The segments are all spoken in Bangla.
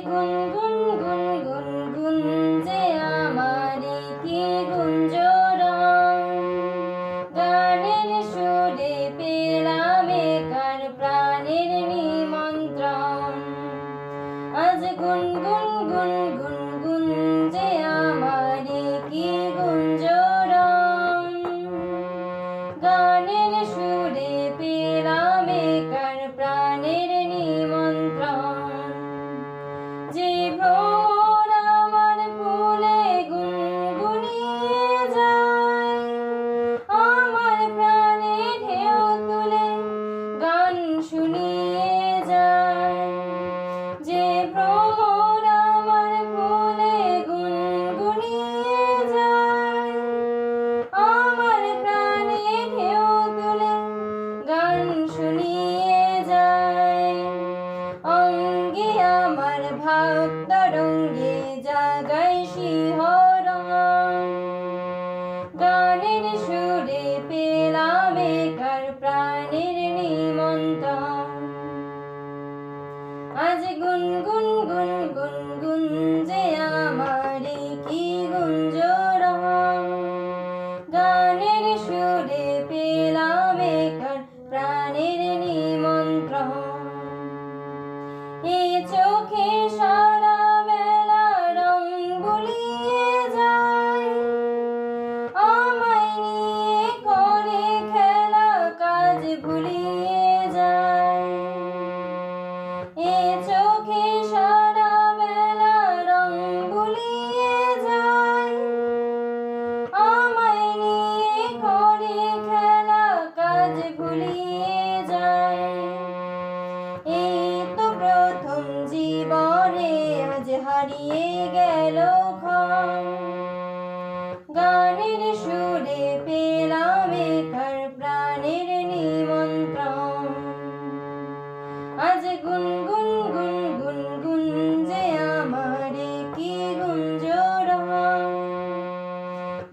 গুনগুন গুনগুন গুঞ্জে আমারি কি গুঞ্জরণ, গানের সুরে পেলাম একার প্রাণের নিমন্ত্রণ। আজ গুনগুন গুনগুন গুঞ্জে আমারি কি গুঞ্জরণ, গানের সুরে পেলাম একার প্রাণের নিমন্ত্রণ। যে ভোর আমার ফুলে গুনগুনিয়ে যায়, আমার প্রাণে ঢেউ তুলে গান শুনিয়ে যায়। যে ভ্রমর আমার ফুলে গুনগুনিয়ে যায়, আমার প্রাণে ঢেউ তুলে গান শুনিয়ে যায়। অঙ্গে আমার ভাব তরঙ্গে জাগায় শিহরণ, গানের সুরে পেলাম একার প্রাণের নিমন্ত্রণ। আজ গুনগুন গুনগুন গুঞ্জে আমারি কি গুঞ্জরণ, গানের সুরে পেলাম একার প্রাণের নিমন্ত্রণ। এ চোখে সারা বেলা রং বুলিয়ে যায়, আমায় নিয়ে করে খেলা কাজ ভুলিয়ে যায়। এ চোখে সারা বেলা রং বুলিয়ে যায়, আমায় নিয়ে করে খেলা কাজ ভুলিয়ে যায়। এই তো প্রথম জীবনে আজ হারিয়ে গেল ক্ষণ, গানের সুরে পেলাম একার প্রাণের নিমন্ত্রণ। আজ গুনগুন গুনগুন গুঞ্জে আমারি কি গুঞ্জরণ,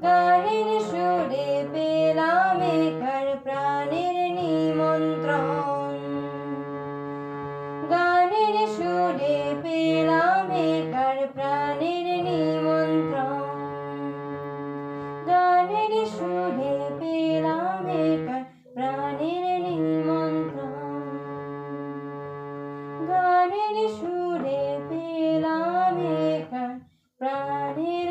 গানের সুরে পেলাম একার প্রাণের নিমন্ত্রণ। গানের সুরে পেলাম একার প্রাণের নিমন্ত্রণ, গানের সুরে পেলাম একার প্রাণের নিমন্ত্রণ, গানের সুরে পেলাম একার প্রাণের